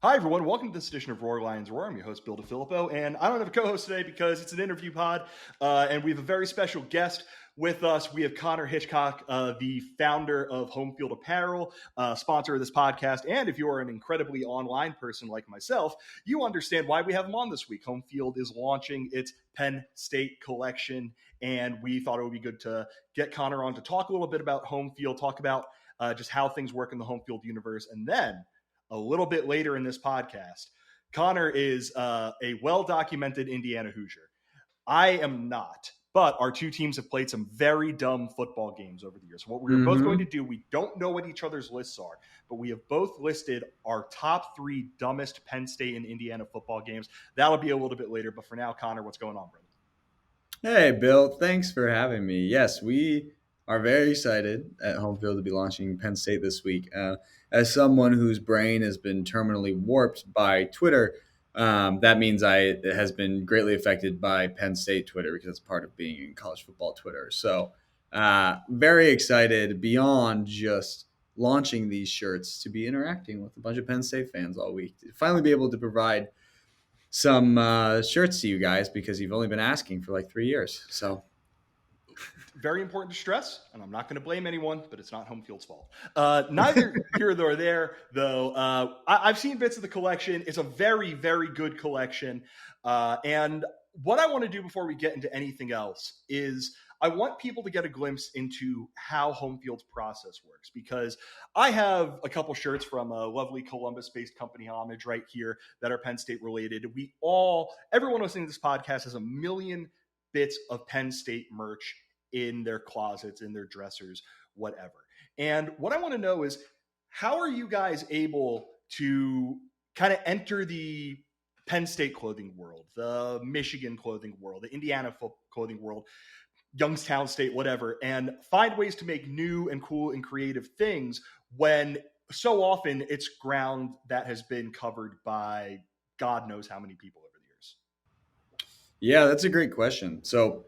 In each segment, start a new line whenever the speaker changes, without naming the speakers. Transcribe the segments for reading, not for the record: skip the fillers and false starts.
Hi, everyone. Welcome to this edition of Roar Lions Roar. I'm your host, Bill DeFilippo, and I don't have a co-host today because it's an interview pod, and we have a very special guest with us. We have Connor Hitchcock, the founder of Homefield Apparel, sponsor of this podcast. And if you are an incredibly online person like myself, you understand why we have him on this week. Homefield is launching its Penn State collection, and we thought it would be good to get Connor on to talk a little bit about Homefield, talk about just how things work in the Homefield universe, and then a little bit later in this podcast, Connor is a well-documented Indiana Hoosier. I am not, but our two teams have played some very dumb football games over the years. What we're both going to do, we don't know what each other's lists are, but we have both listed our top three dumbest Penn State and Indiana football games. That'll be a little bit later, but for now, Connor, what's going on, brother?
Hey, Bill. Thanks for having me. Yes, we are very excited at Homefield to be launching Penn State this week. As someone whose brain has been terminally warped by Twitter, that means it has been greatly affected by Penn State Twitter because it's part of being in college football Twitter. So, very excited beyond just launching these shirts to be interacting with a bunch of Penn State fans all week. To finally be able to provide some shirts to you guys because you've only been asking for like 3 years. So
Very important to stress, and I'm not going to blame anyone, but it's not Homefield's fault. Neither here nor there, though. I've seen bits of the collection. It's a very, very good collection. And what I want to do before we get into anything else is I want people to get a glimpse into how Homefield's process works, because I have a couple shirts from a lovely Columbus-based company, Homage, right here that are Penn State related. Everyone listening to this podcast has a million bits of Penn State merch in their closets, in their dressers, whatever. And what I want to know is, how are you guys able to kind of enter the Penn State clothing world, the Michigan clothing world, the Indiana clothing world, Youngstown State, whatever, and find ways to make new and cool and creative things when so often it's ground that has been covered by God knows how many people over the years?
yeah, that's a great question. So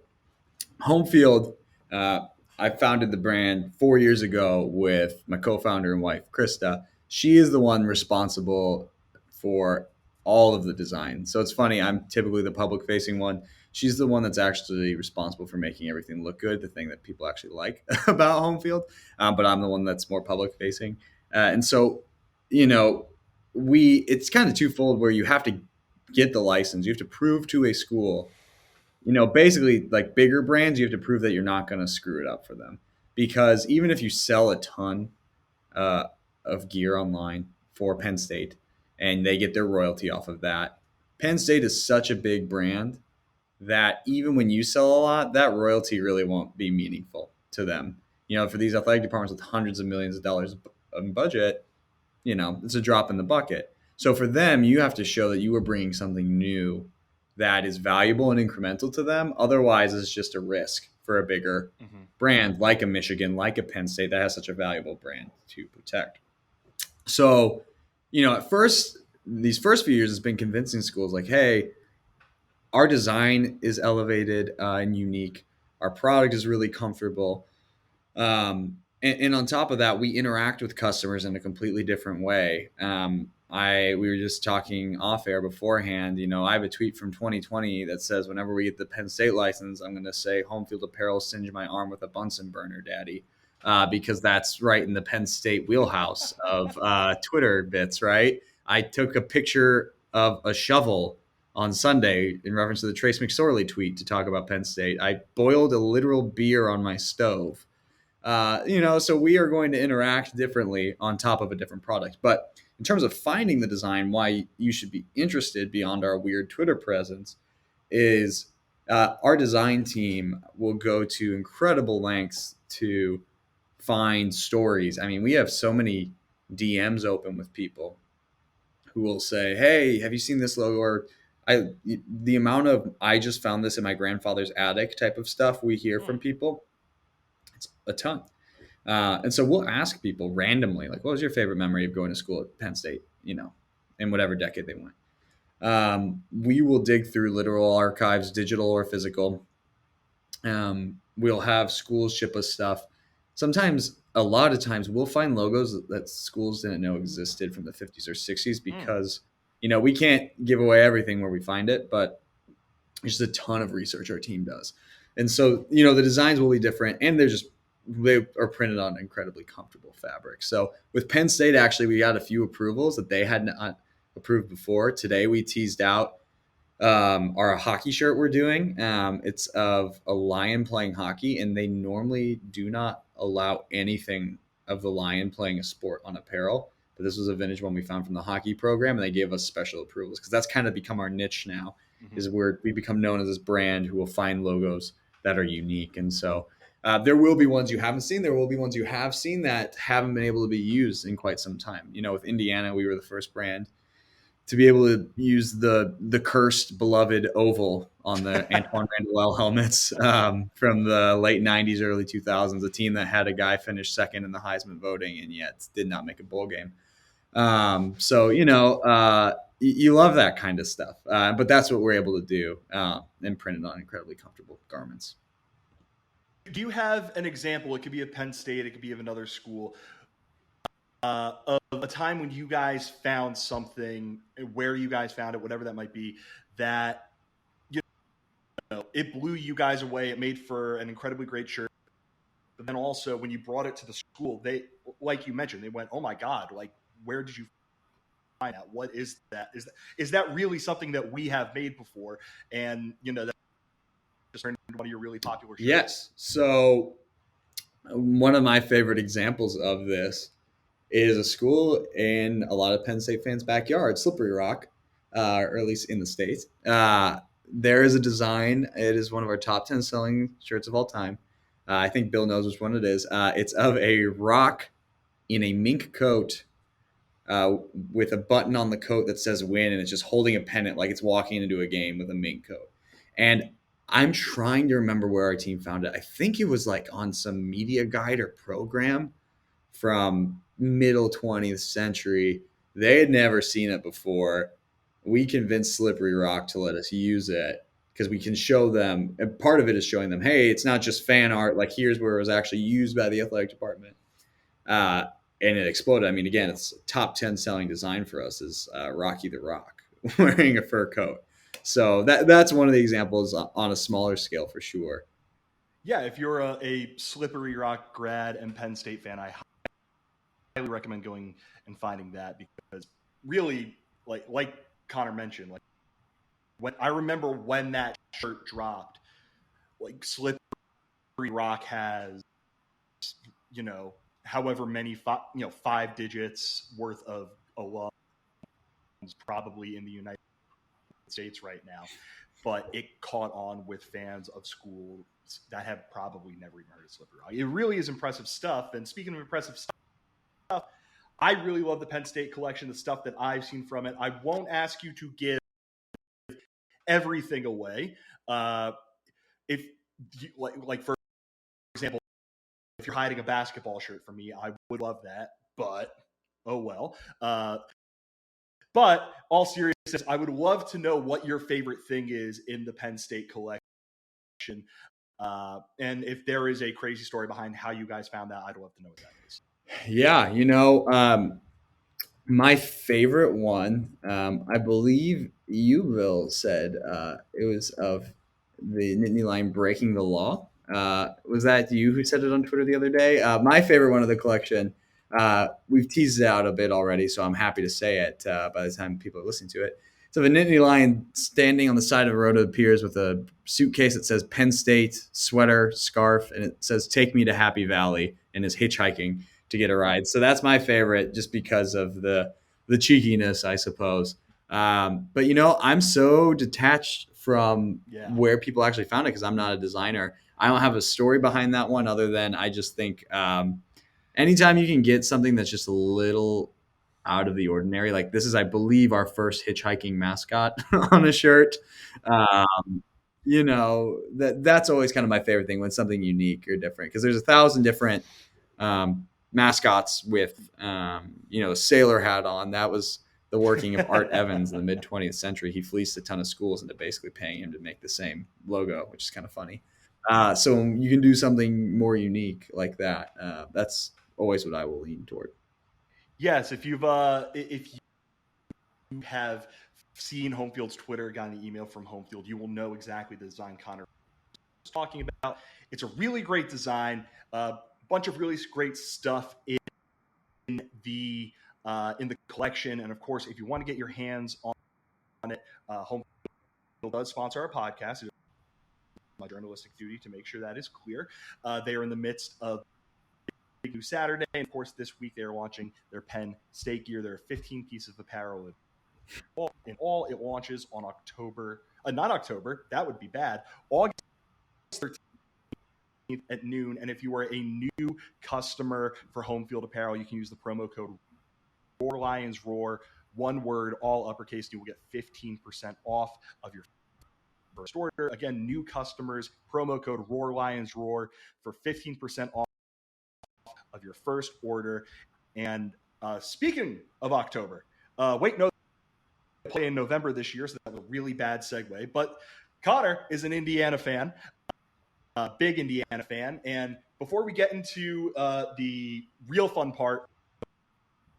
Homefield, I founded the brand 4 years ago with my co-founder and wife, Krista. She is the one responsible for all of the design. So it's funny, I'm typically the public facing one. She's the one that's actually responsible for making everything look good, the thing that people actually like about Homefield. But I'm the one that's more public facing. And so, you know, it's kind of twofold where you have to get the license. You have to prove to a school, basically like bigger brands, you have to prove that you're not going to screw it up for them. Because even if you sell a ton uh, of gear online for Penn State and they get their royalty off of that, Penn State is such a big brand that even when you sell a lot, that royalty really won't be meaningful to them. For these athletic departments with hundreds of millions of dollars in budget, it's a drop in the bucket. So for them, you have to show that you are bringing something new that is valuable and incremental to them. Otherwise, it's just a risk for a bigger brand like a Michigan, like a Penn State that has such a valuable brand to protect. So, at first, these first few years, it's been convincing schools like, hey, our design is elevated and unique. Our product is really comfortable. And on top of that, we interact with customers in a completely different way. We were just talking off air beforehand. I have a tweet from 2020 that says, whenever we get the Penn State license, I'm going to say Homefield Apparel singe my arm with a Bunsen burner, daddy. Because that's right in the Penn State wheelhouse of Twitter bits, right? I took a picture of a shovel on Sunday in reference to the Trace McSorley tweet to talk about Penn State. I boiled a literal beer on my stove. So we are going to interact differently on top of a different product. But in terms of finding the design, why you should be interested beyond our weird Twitter presence is our design team will go to incredible lengths to find stories. I mean, we have so many DMs open with people who will say, hey, have you seen this logo? Or the amount of I just found this in my grandfather's attic type of stuff we hear from people, it's a ton. And so we'll ask people randomly, like, what was your favorite memory of going to school at Penn State, in whatever decade they went. We will dig through literal archives, digital or physical. We'll have schools ship us stuff. sometimes, a lot of times, we'll find logos that schools didn't know existed from the 50s or 60s
Mm.
because, we can't give away everything where we find it, but there's just a ton of research our team does. And so, the designs will be different, and they are printed on incredibly comfortable fabric. So with Penn State, actually, we got a few approvals that they had not approved before. Today, we teased out our hockey shirt we're doing. It's of a lion playing hockey, and they normally do not allow anything of the lion playing a sport on apparel. But this was a vintage one we found from the hockey program, and they gave us special approvals because that's kind of become our niche now.
Hmm.
Is where we become known as this brand who will find logos that are unique, and so. There will be ones you haven't seen. There will be ones you have seen that haven't been able to be used in quite some time. With Indiana, we were the first brand to be able to use the cursed beloved oval on the Antoine Randall helmets from the late 90s, early 2000s, a team that had a guy finish second in the Heisman voting and yet did not make a bowl game. So, you love that kind of stuff, but that's what we're able to do and print it on incredibly comfortable garments.
Do you have an example? It could be of Penn State, it could be of another school, of a time when you guys found something, where you guys found it, whatever that might be, that it blew you guys away. It made for an incredibly great shirt. But then also, when you brought it to the school, they, like you mentioned, they went, "Oh my God! Like, where did you find that? What is that? Is that really something that we have made before?" And that just turned into one of your really popular shirts.
Yes. So one of my favorite examples of this is a school in a lot of Penn State fans' backyard, Slippery Rock, or at least in the States. There is a design. It is one of our top 10 selling shirts of all time. I think Bill knows which one it is. It's of a rock in a mink coat with a button on the coat that says win, and it's just holding a pennant like it's walking into a game with a mink coat. And I'm trying to remember where our team found it. I think it was like on some media guide or program from middle 20th century. They had never seen it before. We convinced Slippery Rock to let us use it because we can show them, and part of it is showing them, hey, it's not just fan art. Like, here's where it was actually used by the athletic department. And it exploded. I mean, again, it's top 10 selling design for us is Rocky the Rock wearing a fur coat. So that's one of the examples on a smaller scale for sure.
Yeah, if you're a Slippery Rock grad and Penn State fan, I highly recommend going and finding that, because really, like Connor mentioned, like when I remember when that shirt dropped, like Slippery Rock has, however many, 5 digits worth of alums probably in the United States right now, but it caught on with fans of schools that have probably never even heard of Slippery Rock. It really is impressive stuff. And speaking of impressive stuff, I really love the Penn State collection, the stuff that I've seen from it. I won't ask you to give everything away. If you, like for example, if you're hiding a basketball shirt from me, I would love that, but oh well. But all seriousness, I would love to know what your favorite thing is in the Penn State collection. And if there is a crazy story behind how you guys found that, I'd love to know what that is.
Yeah, my favorite one, I believe you, Bill, said it was of the Nittany Lion breaking the law. Was that you who said it on Twitter the other day? My favorite one of the collection, we've teased it out a bit already, so I'm happy to say it by the time people are listening to it. So the Nittany Lion standing on the side of a road of the piers with a suitcase that says Penn State, sweater, scarf, and it says "Take me to Happy Valley," and is hitchhiking to get a ride. So that's my favorite, just because of the cheekiness, I suppose. But I'm so detached from where people actually found it because I'm not a designer. I don't have a story behind that one other than I just think anytime you can get something that's just a little out of the ordinary, like this is, I believe, our first hitchhiking mascot on a shirt. That's always kind of my favorite thing, when something unique or different, because there's 1,000 different mascots with a sailor hat on. That was the working of Art Evans in the mid 20th century. He fleeced a ton of schools into basically paying him to make the same logo, which is kind of funny. So you can do something more unique like that. That's always what I will lean toward.
Yes, if you have seen Homefield's Twitter, gotten an email from Homefield, you will know exactly the design Connor was talking about. It's a really great design, a bunch of really great stuff the in the collection, and of course, if you want to get your hands on it, Homefield does sponsor our podcast. It is my journalistic duty to make sure that is clear. They are in the midst of Big New Saturday, and of course, this week they are launching their Penn State gear. There are 15 pieces of apparel in all. It launches on not October, that would be bad, August 13th at noon. And if you are a new customer for Homefield Apparel, you can use the promo code Roar Lions Roar, one word, all uppercase. You will get 15% off of your first order. Again, new customers, promo code Roar Lions Roar for 15% off of your first order. And speaking of October, no, play in November this year, so that was a really bad segue. But Connor is an Indiana fan, big Indiana fan. And before we get into the real fun part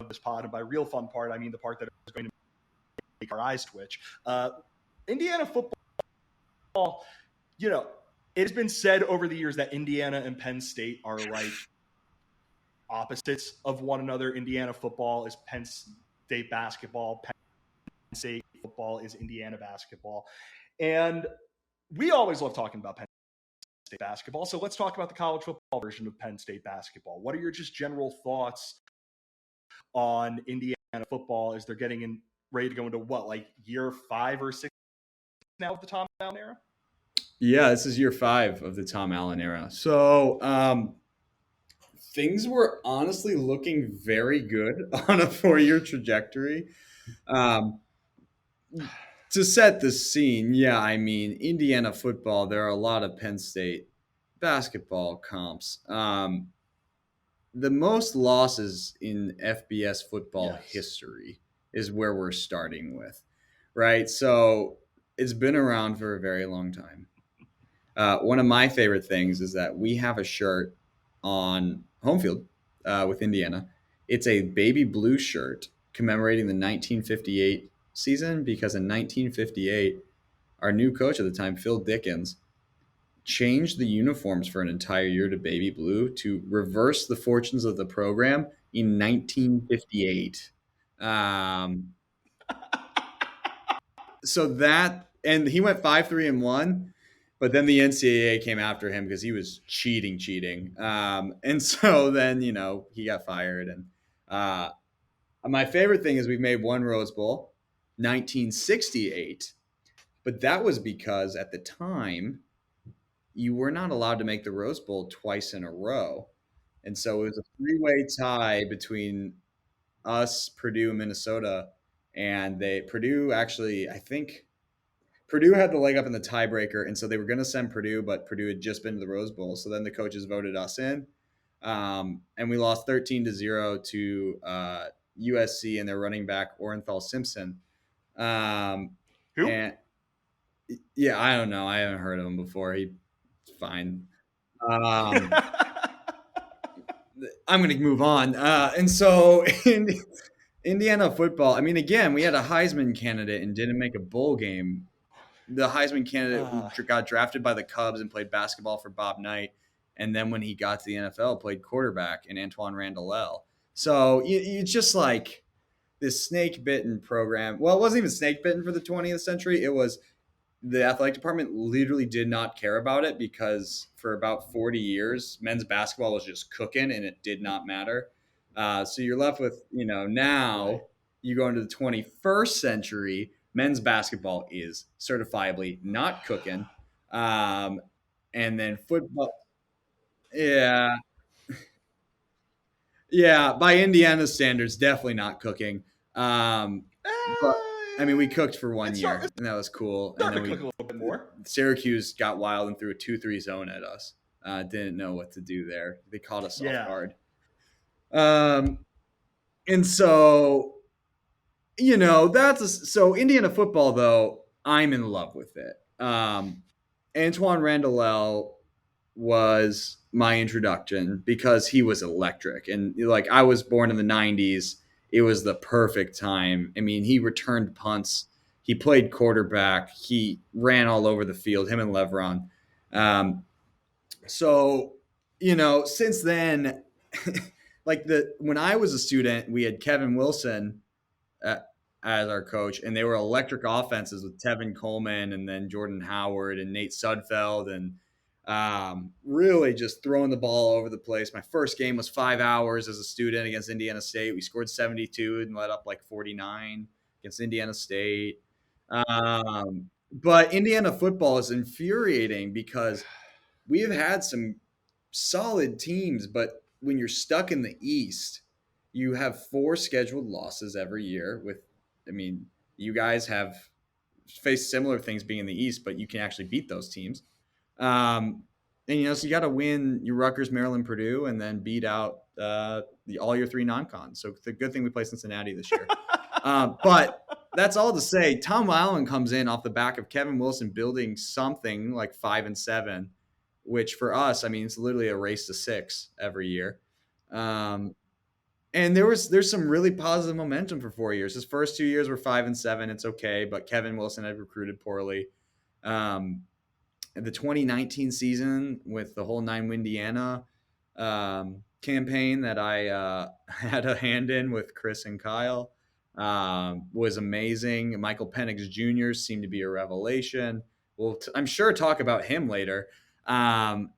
of this pod, and by real fun part, I mean the part that is going to make our eyes twitch, Indiana football, it has been said over the years that Indiana and Penn State are like opposites of one another. Indiana football is Penn State basketball. Penn State football is Indiana basketball. And we always love talking about Penn State basketball. So let's talk about the college football version of Penn State basketball. What are your just general thoughts on Indiana football as they're getting ready to go into what, like year 5 or 6 now of the Tom Allen era?
Yeah, this is year 5 of the Tom Allen era. So things were honestly looking very good on a 4-year trajectory. To set the scene, yeah, I mean, Indiana football, there are a lot of Penn State basketball comps. The most losses in FBS football history is where we're starting with, right? So it's been around for a very long time. One of my favorite things is that we have a shirt on Homefield with Indiana. It's a baby blue shirt commemorating the 1958 season, because in 1958, our new coach at the time, Phil Dickens, changed the uniforms for an entire year to baby blue to reverse the fortunes of the program in 1958. So that, and he went 5-3-1, but then the NCAA came after him because he was cheating. And so then, he got fired. And my favorite thing is we've made one Rose Bowl, 1968, but that was because at the time you were not allowed to make the Rose Bowl twice in a row. And so it was a 3-way tie between us, Purdue, and Minnesota. And Purdue actually, I think Purdue had the leg up in the tiebreaker. And so they were going to send Purdue, but Purdue had just been to the Rose Bowl. So then the coaches voted us in. And we lost 13-0 to USC and their running back, Orenthal Simpson.
Who?
And yeah, I don't know. I haven't heard of him before. He's fine. I'm going to move on. And so in Indiana football, I mean, again, we had a Heisman candidate and didn't make a bowl game. The Heisman candidate who got drafted by the Cubs and played basketball for Bob Knight. And then when he got to the NFL, played quarterback in Antoine Randall. So you just like this snake-bitten program. Well, it wasn't even snake-bitten for the 20th century. It was the athletic department literally did not care about it because for about 40 years, men's basketball was just cooking and it did not matter. So you're left with, now you go into the 21st century, men's basketball is certifiably not cooking. And then football. Yeah. Yeah. By Indiana standards, definitely not cooking. But I mean, we cooked for 1 year, and that was cool. And then
we cook a little bit more.
Syracuse got wild and threw a 2-3 zone at us. Didn't know what to do there. They caught us off guard. And so, so Indiana football, though, I'm in love with it. Antoine Randall was my introduction because he was electric. And like I was born in the 90s, it was the perfect time. I mean, he returned punts, he played quarterback, he ran all over the field, him and Levron. Um, so, since then, like when I was a student, we had Kevin Wilson uh, as our coach, and they were electric offenses with Tevin Coleman and then Jordan Howard and Nate Sudfeld, and really just throwing the ball all over the place. My first game was 5 hours as a student against Indiana State. We scored 72 and let up like 49 against Indiana State. But Indiana football is infuriating because we have had some solid teams, but when you're stuck in the East, you have 4 scheduled losses every year. I mean, you guys have faced similar things being in the East, but you can actually beat those teams. And so you got to win your Rutgers, Maryland, Purdue, and then beat out all your 3 non-cons. So the good thing we play Cincinnati this year. But that's all to say. Tom Allen comes in off the back of Kevin Wilson building something like 5-7, which for us, I mean, it's literally a race to 6 every year. And there's some really positive momentum for 4 years. His first 2 years were 5-7. It's okay, but Kevin Wilson had recruited poorly. The 2019 season with the whole 9 Indiana campaign that I had a hand in with Chris and Kyle was amazing. Michael Penix Jr. seemed to be a revelation. I'm sure talk about him later. And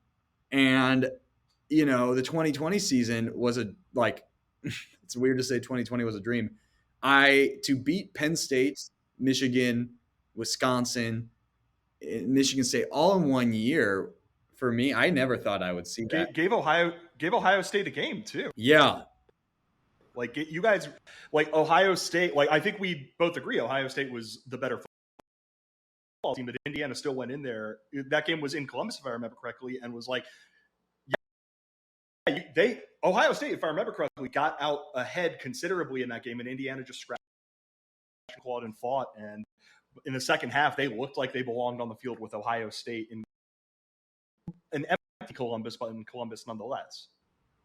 the 2020 season was it's weird to say 2020 was a dream. To beat Penn State, Michigan, Wisconsin, Michigan State all in 1 year, for me, I never thought I would see that.
Gave Ohio State a game too.
Yeah.
Like you guys, like Ohio State, like I think we both agree Ohio State was the better football team, but Indiana still went in there. That game was in Columbus, if I remember correctly, and was like, Ohio State, if I remember correctly, got out ahead considerably in that game, and Indiana just scratched, clawed, and fought. And in the second half, they looked like they belonged on the field with Ohio State in an empty Columbus, but in Columbus nonetheless.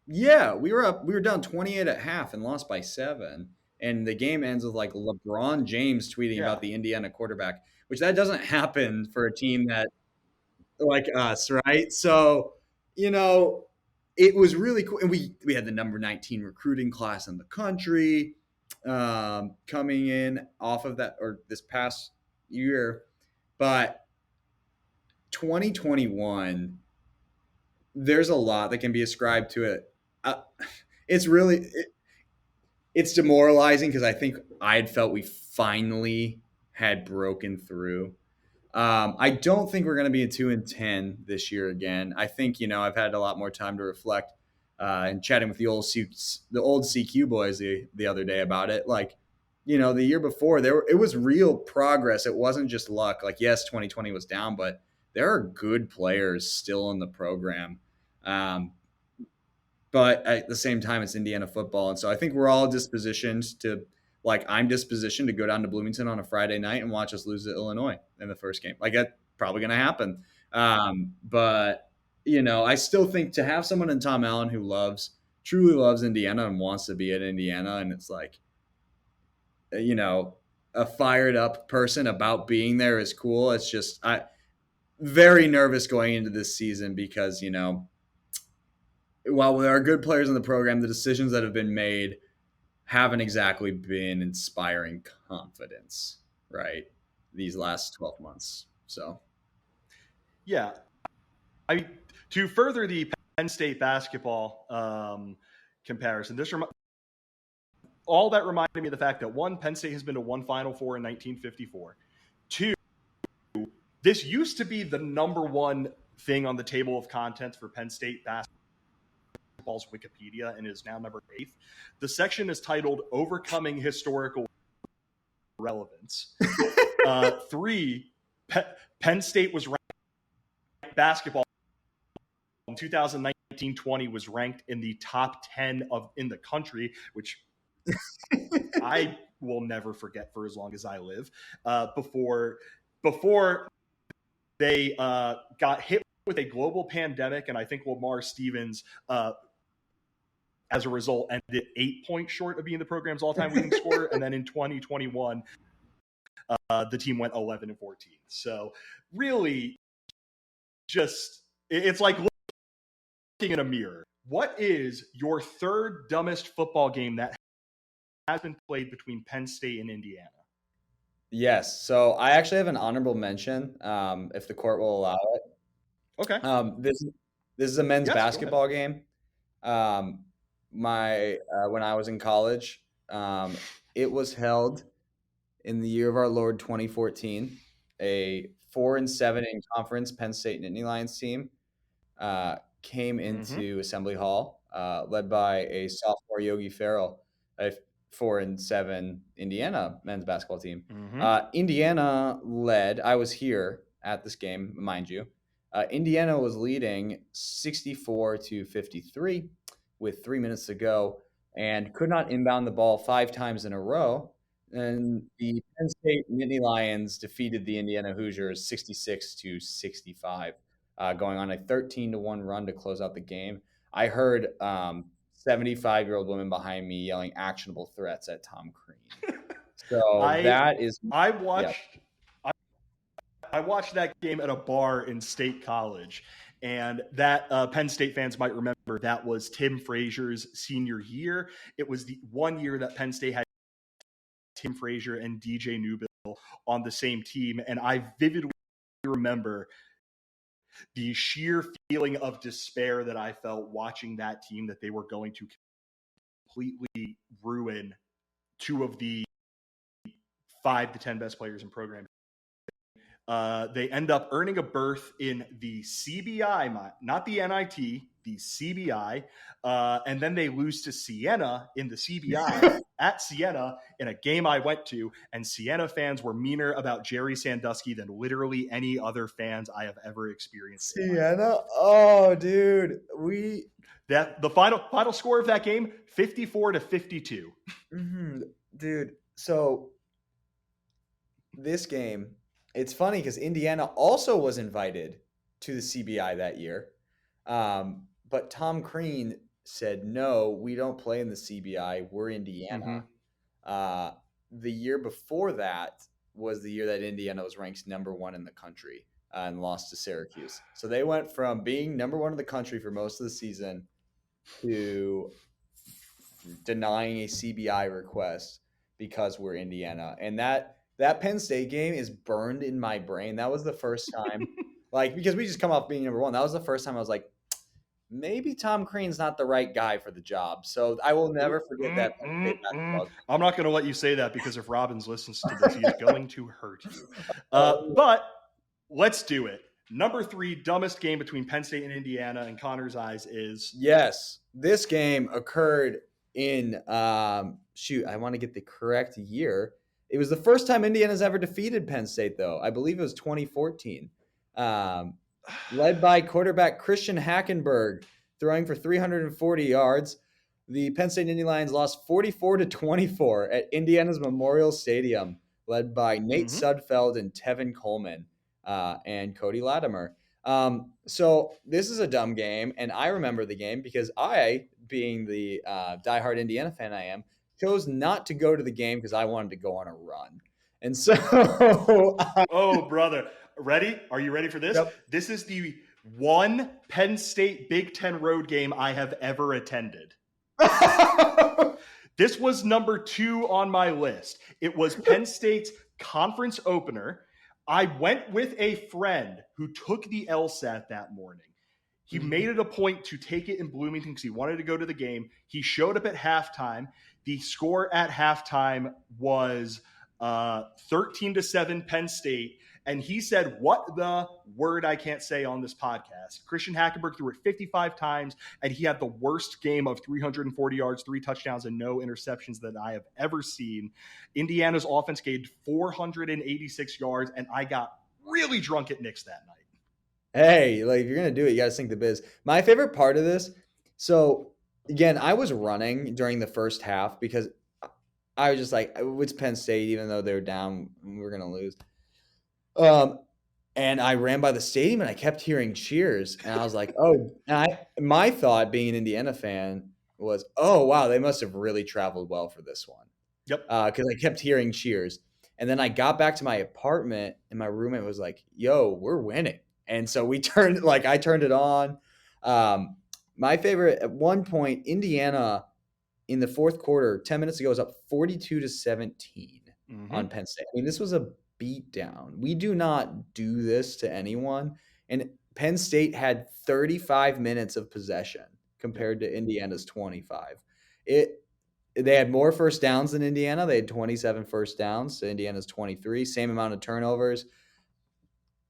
Yeah, we were down 28 at half and lost by 7. And the game ends with like LeBron James tweeting about the Indiana quarterback, which that doesn't happen for a team that like us, right? So, it was really cool. And we had the number 19 recruiting class in the country coming in off of that, or this past year. But 2021, there's a lot that can be ascribed to it. It's demoralizing because I think I had felt we finally had broken through. I don't think we're going to be a 2-10 this year again. I think I've had a lot more time to reflect and chatting with the old CQ boys the other day about it. Like, the year before it was real progress. It wasn't just luck. Like, yes, 2020 was down, but there are good players still in the program. But at the same time, it's Indiana football. And so I think we're all dispositioned to, like, I'm dispositioned to go down to Bloomington on a Friday night and watch us lose to Illinois in the first game. Like, that's probably going to happen. But, I still think to have someone in Tom Allen who truly loves Indiana and wants to be at Indiana, and it's like, a fired up person about being there is cool. It's just, very nervous going into this season because, while there are good players in the program, the decisions that have been made haven't exactly been inspiring confidence, right? These last 12 months. So,
yeah. I mean, to further the Penn State basketball comparison, all that reminded me of the fact that 1, Penn State has been to 1 Final Four in 1954. 2, this used to be the number 1 thing on the table of contents for Penn State basketball's Wikipedia and is now number 8th. The section is titled Overcoming Historical Relevance. 3, Penn State was ranked basketball in 2019-20 was ranked in the top 10 in the country, which I will never forget for as long as I live. Before they got hit with a global pandemic, and I think Lamar Stevens, as a result, ended 8 points short of being the program's all-time leading scorer. And then in 2021, the team went 11-14. So really, just it's like looking in a mirror. What is your third dumbest football game that has been played between Penn State and Indiana?
Yes. So I actually have an honorable mention, if the court will allow it.
Okay.
This is a men's
Yes,
basketball game. When I was in college, it was held in the year of our Lord 2014. A 4-7 in conference Penn State Nittany Lions team came into Assembly Hall, led by a sophomore Yogi Ferrell, a 4-7 Indiana men's basketball team. Indiana led. I was here at this game, mind you. Indiana was leading 64-53 with 3 minutes to go and could not inbound the ball 5 times in a row. And the Penn State Nittany Lions defeated the Indiana Hoosiers 66-65, going on a 13-1 run to close out the game. I heard 75-year-old woman behind me yelling actionable threats at Tom Crean. So
I watched that game at a bar in State College, and that Penn State fans might remember that was Tim Frazier's senior year. It was the one year that Penn State had Tim Frazier and DJ Newbill on the same team, and I vividly remember the sheer feeling of despair that I felt watching that team, that they were going to completely ruin 2 of the 5 to 10 best players in program. They end up earning a berth in the CBI, not the NIT, the CBI, and then they lose to Siena in the CBI at Siena in a game I went to, and Siena fans were meaner about Jerry Sandusky than literally any other fans I have ever experienced.
Siena? Oh, dude.
The final score of that game, 54-52.
Dude, so this game, it's funny because Indiana also was invited to the CBI that year. But Tom Crean said, no, we don't play in the CBI. We're Indiana. The year before that was the year that Indiana was ranked number 1 in the country and lost to Syracuse. So they went from being number 1 in the country for most of the season to denying a CBI request because we're Indiana. And that Penn State game is burned in my brain. That was the first time, because we just come off being number 1. That was the first time I was like, maybe Tom Crean's not the right guy for the job. So I will never forget that.
I'm not going to let you say that, because if Robbins listens to this, he's going to hurt you. But let's do it. Number 3 dumbest game between Penn State and Indiana in Connor's eyes is...
Yes, this game occurred in, I want to get the correct year. It was the first time Indiana's ever defeated Penn State, though. I believe it was 2014. Led by quarterback Christian Hackenberg, throwing for 340 yards. The Penn State Nittany Lions lost 44-24 at Indiana's Memorial Stadium, led by Nate Sudfeld and Tevin Coleman and Cody Latimer. So this is a dumb game, and I remember the game because I, being the diehard Indiana fan I am, chose not to go to the game because I wanted to go on a run. And so...
Oh, brother. Ready? Are you ready for this?
Yep.
This is the one Penn State Big Ten road game I have ever attended. This was number 2 on my list. It was Penn State's conference opener. I went with a friend who took the LSAT that morning. He made it a point to take it in Bloomington because he wanted to go to the game. He showed up at halftime. The score at halftime was 13-7 Penn State. And he said, what the word I can't say on this podcast. Christian Hackenberg threw it 55 times, and he had the worst game of 340 yards, 3 touchdowns, and no interceptions that I have ever seen. Indiana's offense gained 486 yards, and I got really drunk at Knicks that night.
Hey, if you're going to do it, you got to sink the biz. My favorite part of this, so again, I was running during the first half because I was just like, it's Penn State, even though they're down, we're going to lose. And I ran by the stadium and I kept hearing cheers. And I was like, oh, my thought being an Indiana fan was, oh, wow, they must have really traveled well for this one.
Yep.
Because I kept hearing cheers. And then I got back to my apartment and my roommate was like, yo, we're winning. And so I turned it on. My favorite at one point, Indiana in the fourth quarter, 10 minutes ago, was up 42-17
Mm-hmm.
on Penn State. I mean, this was a beatdown. We do not do this to anyone. And Penn State had 35 minutes of possession
Yep.
compared to Indiana's 25. They had more first downs than Indiana. They had 27 first downs to Indiana's 23. Same amount of turnovers.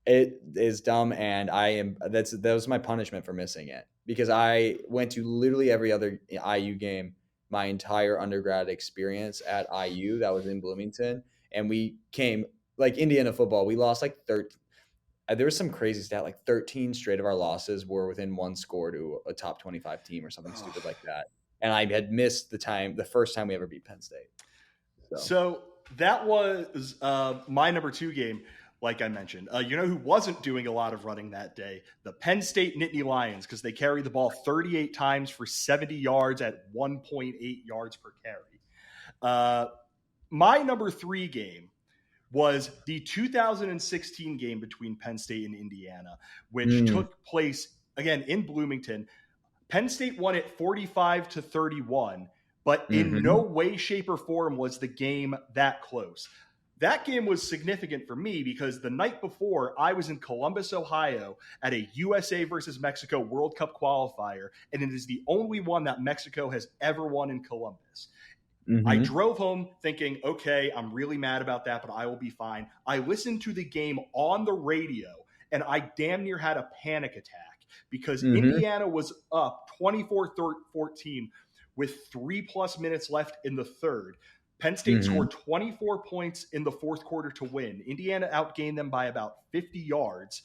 It is dumb, and that was my punishment for missing it because I went to literally every other IU game my entire undergrad experience at IU that was in Bloomington, and we came like Indiana football. We lost like 13. There was some crazy stat like 13 straight of our losses were within one score to a top 25 team or something
Oh.
stupid like that. And I had missed the first time we ever beat Penn State.
So that was my number 2 game. Like I mentioned, you know who wasn't doing a lot of running that day? The Penn State Nittany Lions, because they carried the ball 38 times for 70 yards at 1.8 yards per carry. My number 3 game was the 2016 game between Penn State and Indiana, which took place again in Bloomington. Penn State won it 45-31, but in no way, shape, or form was the game that close. That game was significant for me because the night before I was in Columbus, Ohio at a USA versus Mexico World Cup qualifier, and it is the only one that Mexico has ever won in Columbus. I drove home thinking, okay, I'm really mad about that, but I will be fine. I listened to the game on the radio, and I damn near had a panic attack because Indiana was up 24-14 with 3+ minutes left in the third. Penn State scored 24 points in the fourth quarter to win. Indiana outgained them by about 50 yards.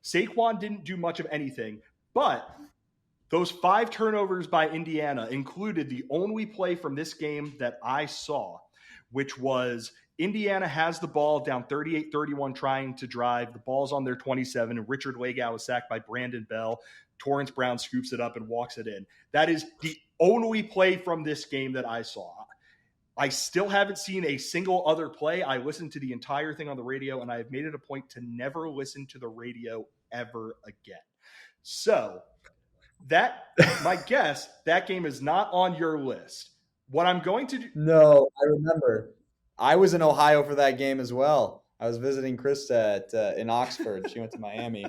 Saquon didn't do much of anything, but those 5 turnovers by Indiana included the only play from this game that I saw, which was Indiana has the ball down 38-31 trying to drive. The ball's on their 27, and Richard Legow is sacked by Brandon Bell. Torrance Brown scoops it up and walks it in. That is the only play from this game that I saw. I still haven't seen a single other play. I listened to the entire thing on the radio, and I have made it a point to never listen to the radio ever again. So my guess, that game is not on your list. What I'm going to do.
No, I remember. I was in Ohio for that game as well. I was visiting Krista in Oxford. She went to Miami,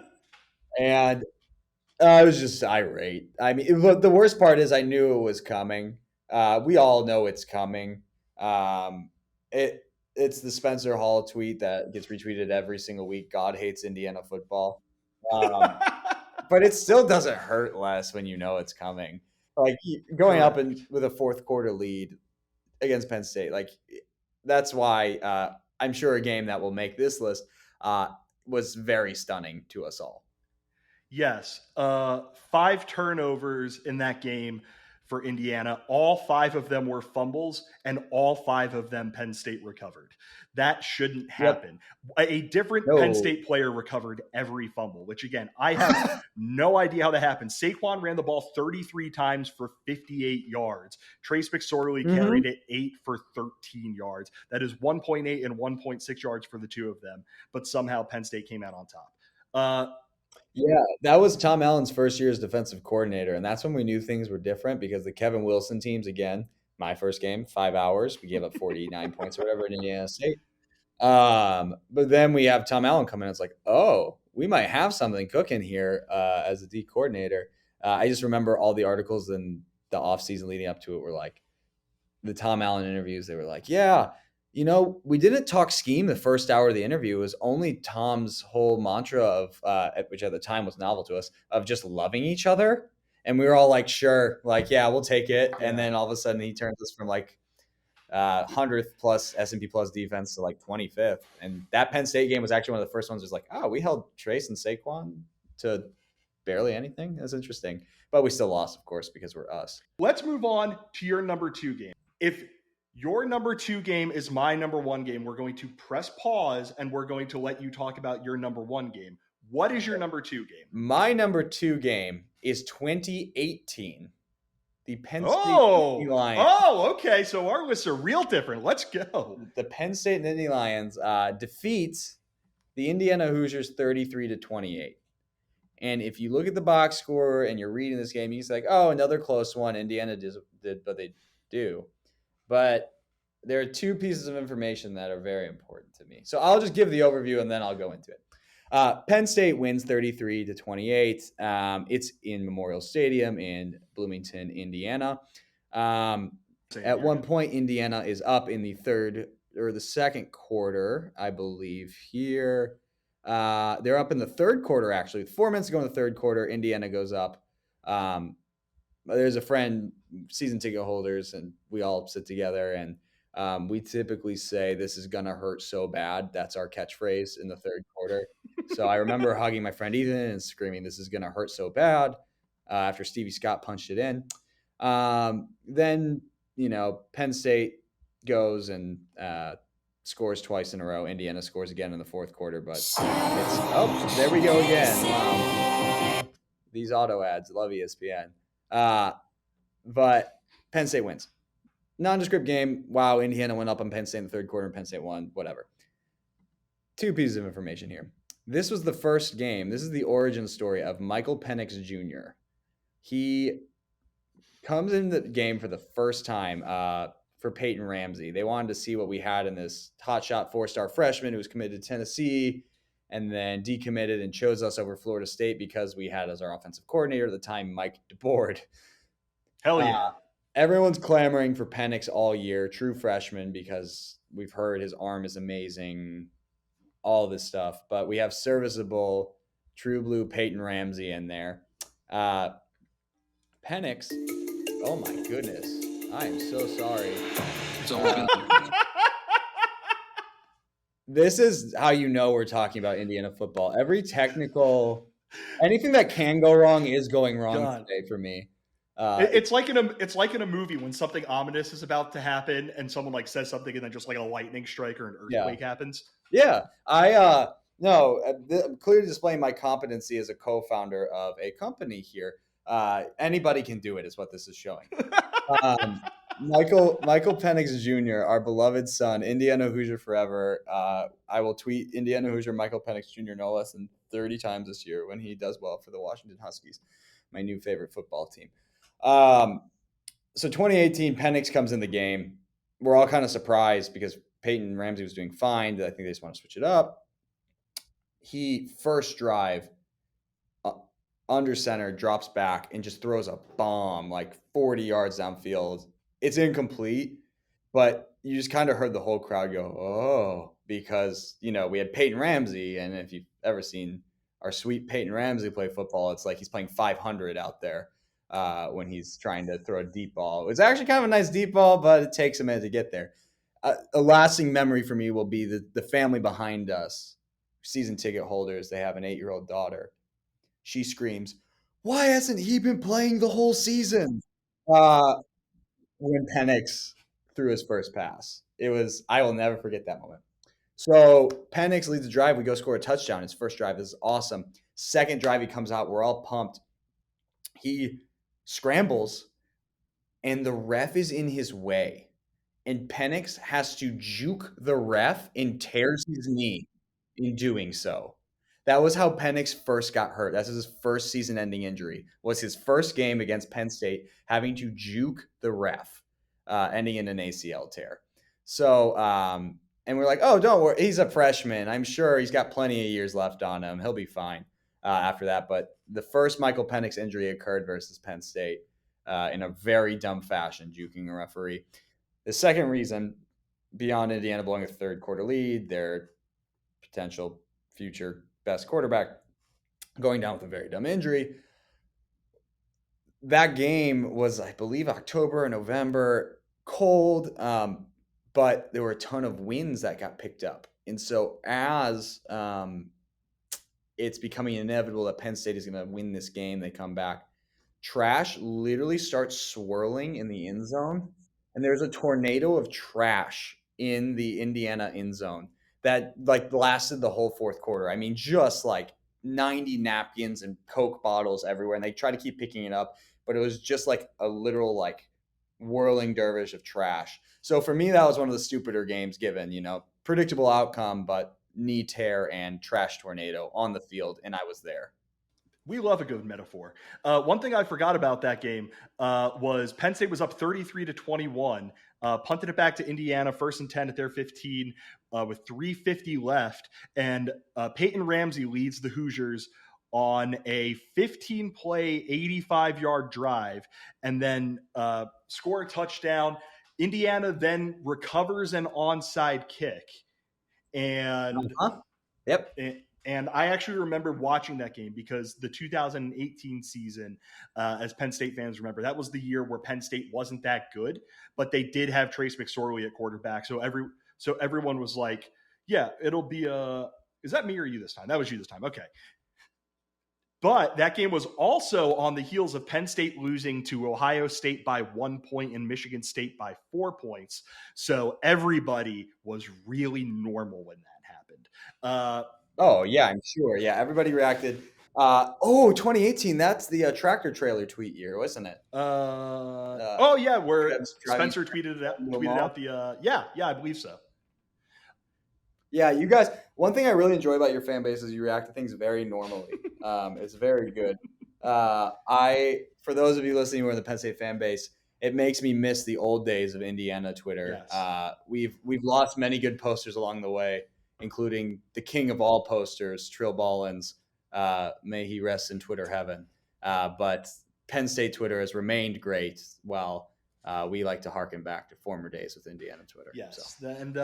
and I was just irate. I mean, the worst part is I knew it was coming. We all know it's coming. It's the Spencer Hall tweet that gets retweeted every single week. God hates Indiana football. But it still doesn't hurt less when you know it's coming. Like going up with a fourth quarter lead against Penn State, like that's why I'm sure a game that will make this list was very stunning to us all.
Yes, 5 turnovers in that game for Indiana. All 5 of them were fumbles, and all 5 of them Penn State recovered. That shouldn't happen. Yep. A different Penn State player recovered every fumble, which again, I have no idea how that happened. Saquon ran the ball 33 times for 58 yards. Trace McSorley carried it 8 for 13 yards. That is 1.8 and 1.6 yards for the 2 of them, but somehow Penn State came out on top.
Yeah, that was Tom Allen's first year as defensive coordinator, and that's when we knew things were different because the Kevin Wilson teams, again, my first game, 5 hours, we gave up 49 points or whatever in Indiana State. But then we have Tom Allen come in. It's like, oh, we might have something cooking here as a D coordinator. I just remember all the articles in the offseason leading up to it were like the Tom Allen interviews. They were like, yeah, you know, we didn't talk scheme the first hour of the interview. It was only Tom's whole mantra of, which at the time was novel to us, of just loving each other. And we were all like, sure, like, yeah, we'll take it. And then all of a sudden he turns us from like 100th plus S&P plus defense to like 25th. And that Penn State game was actually one of the first ones was like, oh, we held Trace and Saquon to barely anything. That's interesting. But we still lost, of course, because we're us.
Let's move on to your number 2 game. If Your number 2 game is my number 1 game. We're going to press pause and we're going to let you talk about your number 1 game. What is your number 2 game?
My number 2 game is 2018. The Penn State Nittany
Oh,
Lions.
oh, okay. So our lists are real different. Let's go.
The Penn State Nittany Lions defeats the Indiana Hoosiers 33-28. And if you look at the box score and you're reading this game, you say, like, oh, another close one. Indiana did, but they do. But there are two pieces of information that are very important to me. So I'll just give the overview and then I'll go into it. Penn State wins 33-28. It's in Memorial Stadium in Bloomington, Indiana. At one point, Indiana is up in the third or the second quarter, I believe. Here, they're up in the third quarter, actually. With 4 minutes to go in the third quarter, Indiana goes up. There's a friend, season ticket holders, and we all sit together, and we typically say, this is going to hurt so bad. That's our catchphrase in the third quarter. So I remember hugging my friend Ethan and screaming, this is going to hurt so bad, after Stevie Scott punched it in. Then, Penn State goes and scores twice in a row. Indiana scores again in the fourth quarter, but there we go again. Wow. These auto ads, love ESPN. But Penn State wins. Nondescript game. Wow, Indiana went up on Penn State in the third quarter and Penn State won. Whatever. Two pieces of information here. This was the first game. This is the origin story of Michael Penix Jr. He comes in the game for the first time for Peyton Ramsey. They wanted to see what we had in this hotshot 4-star freshman who was committed to Tennessee and then decommitted and chose us over Florida State because we had as our offensive coordinator at the time, Mike DeBoard.
Hell yeah.
Everyone's clamoring for Penix all year, true freshman, because we've heard his arm is amazing, all this stuff. But we have serviceable, true blue Peyton Ramsey in there. Penix, oh my goodness. I am so sorry. This is how you know we're talking about Indiana football. Every anything that can go wrong is going wrong today for me.
It's like in a movie when something ominous is about to happen and someone like says something and then just like a lightning strike or an earthquake happens.
Yeah, I'm clearly displaying my competency as a co-founder of a company here. Anybody can do it, is what this is showing. Michael Penix Jr., our beloved son, Indiana Hoosier forever. I will tweet Indiana Hoosier Michael Penix Jr. no less than 30 times this year when he does well for the Washington Huskies, my new favorite football team. So 2018, Penix comes in the game. We're all kind of surprised because Peyton Ramsey was doing fine. I think they just want to switch it up. He first drive under center, drops back, and just throws a bomb like 40 yards downfield. It's incomplete, but you just kind of heard the whole crowd go, oh, because, we had Peyton Ramsey. And if you've ever seen our sweet Peyton Ramsey play football, it's like he's playing 500 out there when he's trying to throw a deep ball. It's actually kind of a nice deep ball, but it takes a minute to get there. A lasting memory for me will be the family behind us, season ticket holders. They have an 8-year-old daughter. She screams, why hasn't he been playing the whole season? When Penix threw his first pass. I will never forget that moment. So Penix leads the drive. We go score a touchdown. His first drive is awesome. Second drive, he comes out. We're all pumped. He scrambles, and the ref is in his way. And Penix has to juke the ref and tears his knee in doing so. That was how Penix first got hurt. That's his first season-ending injury. Was his first game against Penn State, having to juke the ref, ending in an ACL tear. So, and we're like, oh, don't worry. He's a freshman. I'm sure he's got plenty of years left on him. He'll be fine after that. But the first Michael Penix injury occurred versus Penn State in a very dumb fashion, juking a referee. The second reason, beyond Indiana blowing a third quarter lead, their potential future best quarterback going down with a very dumb injury. That game was, I believe, October or November, cold, but there were a ton of winds that got picked up. And so as it's becoming inevitable that Penn State is going to win this game, they come back. Trash literally starts swirling in the end zone. and there's a tornado of trash in the Indiana end zone that like lasted the whole fourth quarter. I mean, just like 90 napkins and Coke bottles everywhere, and they try to keep picking it up, but it was just like a literal like whirling dervish of trash. So for me, that was one of the stupider games given, predictable outcome, but knee tear and trash tornado on the field, and I was there.
We love a good metaphor. One thing I forgot about that game was Penn State was up 33-21, punted it back to Indiana, 1st and 10 at their 15 with 3:50 left, and Peyton Ramsey leads the Hoosiers on a 15-play, 85-yard drive, and then score a touchdown. Indiana then recovers an onside kick, and
Uh-huh. Yep.
and I actually remember watching that game because the 2018 season, as Penn State fans remember, that was the year where Penn State wasn't that good, but they did have Trace McSorley at quarterback. So everyone was like, yeah, it'll be is that me or you this time? That was you this time. Okay. But that game was also on the heels of Penn State losing to Ohio State by 1 point and Michigan State by 4 points. So everybody was really normal when that happened.
Oh, yeah, I'm sure. Yeah, everybody reacted. 2018, that's the tractor trailer tweet year, wasn't it?
Oh, yeah, where Spencer tweeted out the yeah, I believe so.
Yeah, you guys, one thing I really enjoy about your fan base is you react to things very normally. It's very good. For those of you listening who are in the Penn State fan base, it makes me miss the old days of Indiana Twitter.
Yes.
We've lost many good posters along the way, including the king of all posters, Trill Ballins. May he rest in Twitter heaven. But Penn State Twitter has remained great while we like to harken back to former days with Indiana Twitter.
Yes, so. And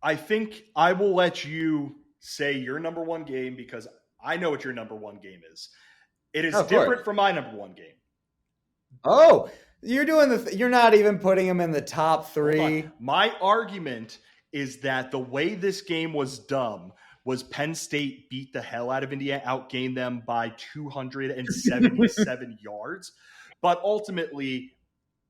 I think I will let you say your number one game because I know what your number one game is. It is different from my number one game.
Oh, you're doing you're not even putting them in the top three.
My argument is that the way this game was dumb was Penn State beat the hell out of Indiana, outgained them by 277 yards. But ultimately,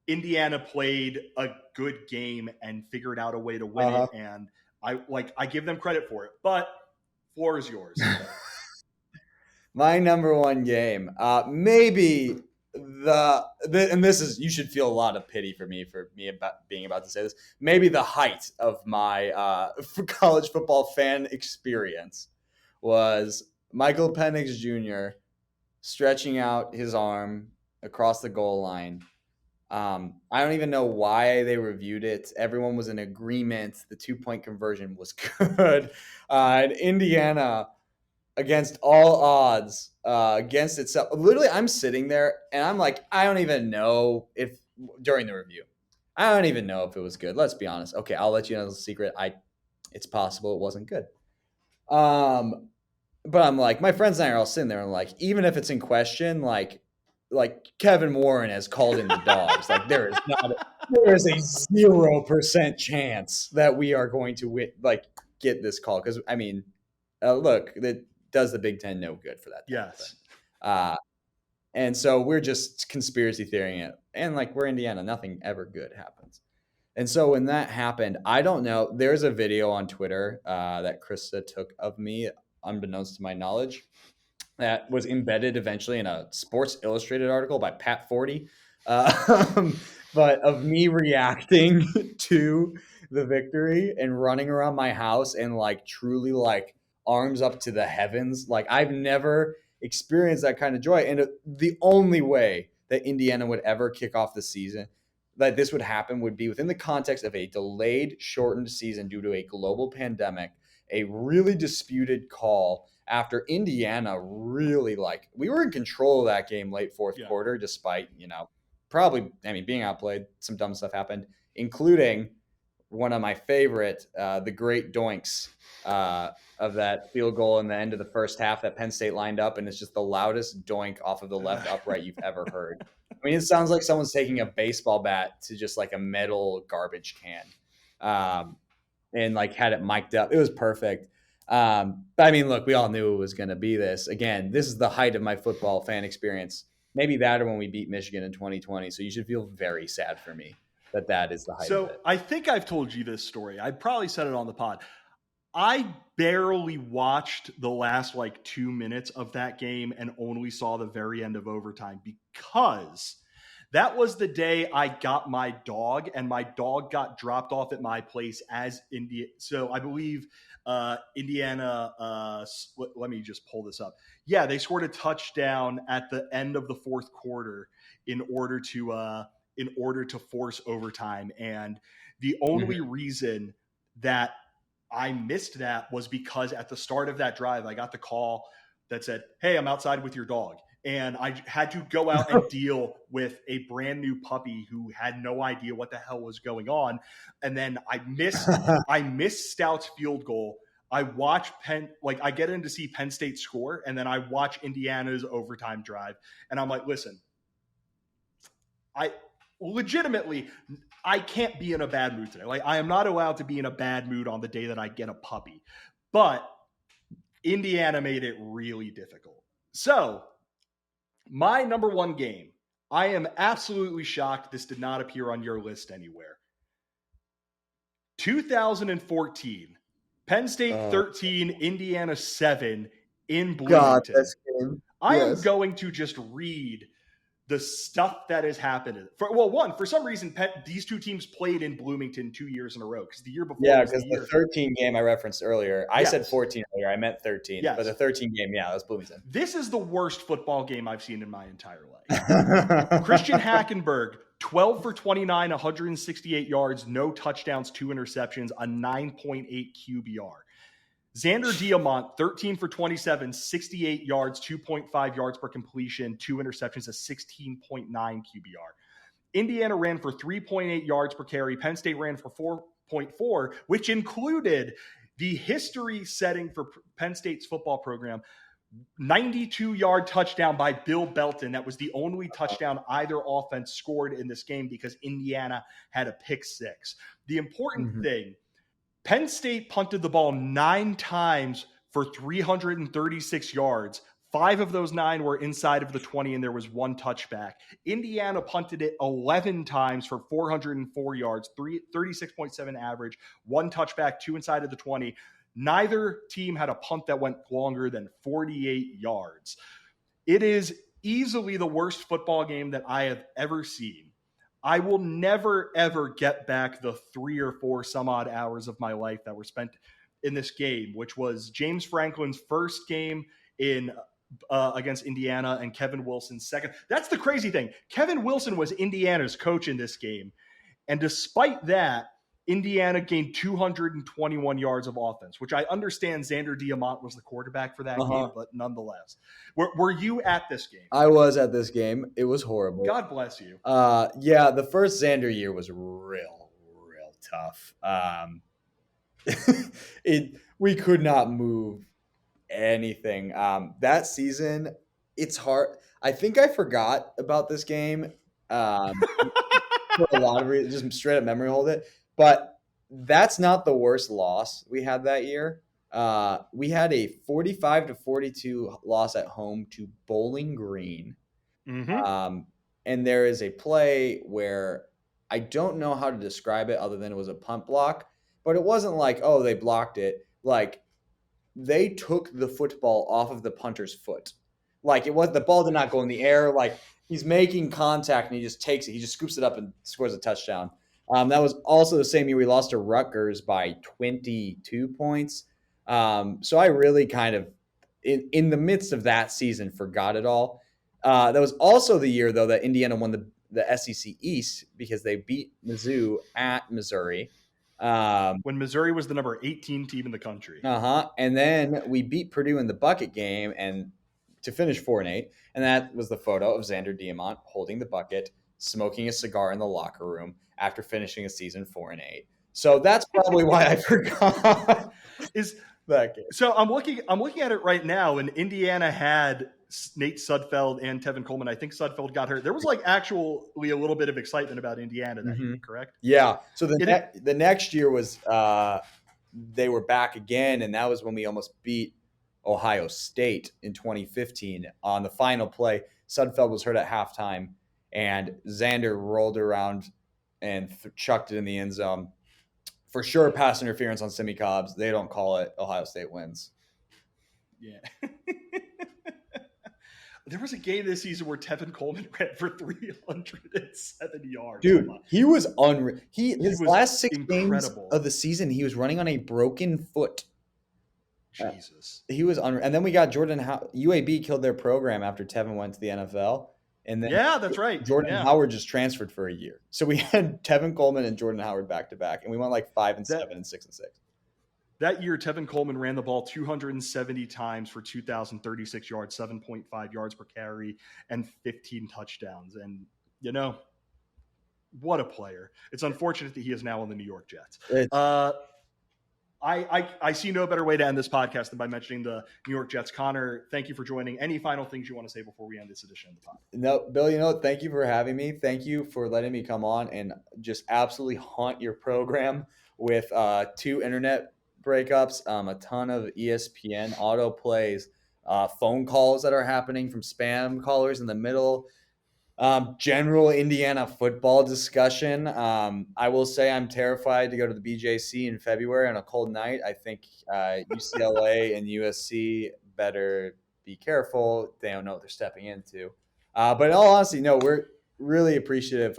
Indiana played a good game and figured out a way to win it. And I give them credit for it. But floor is yours.
My number one game, maybe and this is, you should feel a lot of pity for me about being about to say this. Maybe the height of my college football fan experience was Michael Penix Jr. stretching out his arm across the goal line. I don't even know why they reviewed it. Everyone was in agreement. The 2-point conversion was good. And Indiana, against all odds, against itself. Literally, I'm sitting there and I'm like, I don't even know if during the review, I don't even know if it was good. Let's be honest. Okay, I'll let you know the secret. It's possible it wasn't good. But I'm like, my friends and I are all sitting there and like, even if it's in question, like Kevin Warren has called in the dogs. Like there is a 0% chance that we are going to get this call. Because I mean, look, that does the Big Ten no good for that.
Yes.
And so we're just conspiracy theorying it. And like we're Indiana, nothing ever good happens. And so when that happened, I don't know. There's a video on Twitter that Krista took of me, unbeknownst to my knowledge, that was embedded eventually in a Sports Illustrated article by Pat Forty, but of me reacting to the victory and running around my house and like truly like arms up to the heavens. Like I've never experienced that kind of joy. And the only way that Indiana would ever kick off the season, that this would happen, would be within the context of a delayed, shortened season due to a global pandemic, a really disputed call after Indiana really we were in control of that game late fourth quarter, despite, probably, being outplayed. Some dumb stuff happened, including one of my favorite, the great doinks of that field goal in the end of the first half that Penn State lined up. And it's just the loudest doink off of the left upright you've ever heard. I mean, it sounds like someone's taking a baseball bat to just like a metal garbage can and like had it mic'd up. It was perfect. But I mean, look, we all knew it was going to be this. Again, this is the height of my football fan experience. Maybe that or when we beat Michigan in 2020. So you should feel very sad for me. that is the height of
So
it.
I think I've told you this story. I probably said it on the pod. I barely watched the last like 2 minutes of that game and only saw the very end of overtime because that was the day I got my dog, and my dog got dropped off at my place as India. So I believe Indiana. Let me just pull this up. Yeah, they scored a touchdown at the end of the fourth quarter in order to force overtime, and the only reason that I missed that was because at the start of that drive, I got the call that said, "Hey, I'm outside with your dog." And I had to go out and deal with a brand new puppy who had no idea what the hell was going on. And then I missed Stout's field goal. I watch I get in to see Penn State score, and then I watch Indiana's overtime drive. And I'm like, listen, I legitimately, I can't be in a bad mood today. Like, I am not allowed to be in a bad mood on the day that I get a puppy. But Indiana made it really difficult. So, my number one game, I am absolutely shocked this did not appear on your list anywhere. 2014, Penn State 13, Indiana 7 in Bloomington.
God, this game.
I am going to just read the stuff that has happened. For some reason, these two teams played in Bloomington 2 years in a row because the year before.
Yeah, because the 13 game I referenced earlier, I said 14 earlier. I meant 13.
Yes.
But the 13 game, that was Bloomington.
This is the worst football game I've seen in my entire life. Christian Hackenberg, 12 for 29, 168 yards, no touchdowns, 2 interceptions, a 9.8 QBR. Xander Diamont, 13 for 27, 68 yards, 2.5 yards per completion, 2 interceptions, a 16.9 QBR. Indiana ran for 3.8 yards per carry. Penn State ran for 4.4, which included the history setting for Penn State's football program, 92-yard touchdown by Bill Belton. That was the only touchdown either offense scored in this game because Indiana had a pick six. The important thing, Penn State punted the ball 9 times for 336 yards. 5 of those 9 were inside of the 20, and there was 1 touchback. Indiana punted it 11 times for 404 yards, 36.7 average, 1 touchback, 2 inside of the 20. Neither team had a punt that went longer than 48 yards. It is easily the worst football game that I have ever seen. I will never, ever get back the 3 or 4 some odd hours of my life that were spent in this game, which was James Franklin's first game in against Indiana and Kevin Wilson's second. That's the crazy thing. Kevin Wilson was Indiana's coach in this game. And despite that, Indiana gained 221 yards of offense, which I understand Xander Diamont was the quarterback for that game, but nonetheless. Were you at this game?
I was at this game. It was horrible.
God bless you.
Yeah, the first Xander year was real tough. We could not move anything. That season, it's hard. I think I forgot about this game for a lot of reasons, just straight up memory hold it. But that's not the worst loss we had that year. We had a 45-42 loss at home to Bowling Green. And there is a play where I don't know how to describe it other than it was a punt block, but it wasn't like, oh, they blocked it. Like, they took the football off of the punter's foot. Like, the ball did not go in the air. Like, he's making contact and he just takes it. He just scoops it up and scores a touchdown. That was also the same year we lost to Rutgers by 22 points. So I really kind of, in the midst of that season, forgot it all. That was also the year, though, that Indiana won the SEC East because they beat Mizzou at Missouri.
When Missouri was the number 18 team in the country.
And then we beat Purdue in the bucket game and to finish 4-8. And that was the photo of Xander Diamont holding the bucket, smoking a cigar in the locker room after finishing a season 4-8. So that's probably why I forgot that game.
So I'm looking at it right now, and Indiana had Nate Sudfeld and Tevin Coleman. I think Sudfeld got hurt. There was actually a little bit of excitement about Indiana that year, correct?
Yeah. So the next year was they were back again, and that was when we almost beat Ohio State in 2015 on the final play. Sudfeld was hurt at halftime, and Xander rolled around and chucked it in the end zone. For sure, pass interference on Simi Cobbs. They don't call it. Ohio State wins.
Yeah. There was a game this season where Tevin Coleman ran for 307 yards.
Dude, he was unreal. His
was
last 6 games
incredible.
of the season, he was running on a broken foot.
Jesus.
He was unreal. And then we got UAB killed their program after Tevin went to the NFL. And then
Yeah, that's right.
Jordan
Yeah.
Howard just transferred for a year. So we had Tevin Coleman and Jordan Howard back to back, and we went like 5-7 and 6-6.
That year, Tevin Coleman ran the ball 270 times for 2,036 yards, 7.5 yards per carry, and 15 touchdowns. And, you know, what a player. It's unfortunate that he is now on the New York Jets. I see no better way to end this podcast than by mentioning the New York Jets. Connor, thank you for joining. Any final things you want to say before we end this edition of the pod?
No, Bill, thank you for having me. Thank you for letting me come on and just absolutely haunt your program with 2 internet breakups, a ton of ESPN auto plays, phone calls that are happening from spam callers in the middle, general Indiana football discussion. I will say I'm terrified to go to the BJC in February on a cold night. I think UCLA and USC better be careful. They don't know what they're stepping into. But in all honesty, no, we're really appreciative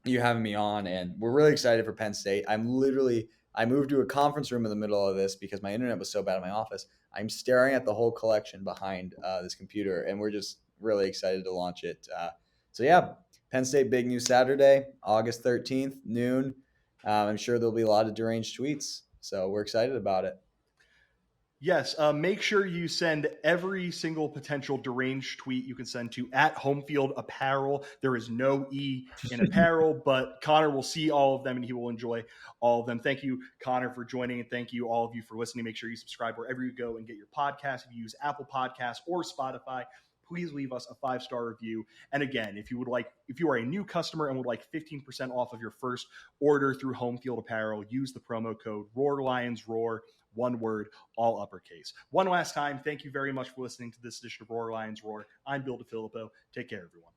you having me on, and we're really excited for Penn State. I moved to a conference room in the middle of this because my internet was so bad in my office. I'm staring at the whole collection behind this computer, and we're just really excited to launch it. So yeah, Penn State Big News Saturday, August 13th, noon. I'm sure there'll be a lot of deranged tweets, so we're excited about it.
Yes, make sure you send every single potential deranged tweet you can send to @Homefield Apparel. There is no E in apparel, but Connor will see all of them and he will enjoy all of them. Thank you, Connor, for joining, and thank you, all of you, for listening. Make sure you subscribe wherever you go and get your podcast. If you use Apple Podcasts or Spotify, please leave us a 5-star review. And again, if you are a new customer and would like 15% off of your first order through Homefield Apparel, use the promo code ROARLIONSROAR. One word, all uppercase. One last time, thank you very much for listening to this edition of Roar Lions Roar. I'm Bill DeFilippo. Take care, everyone.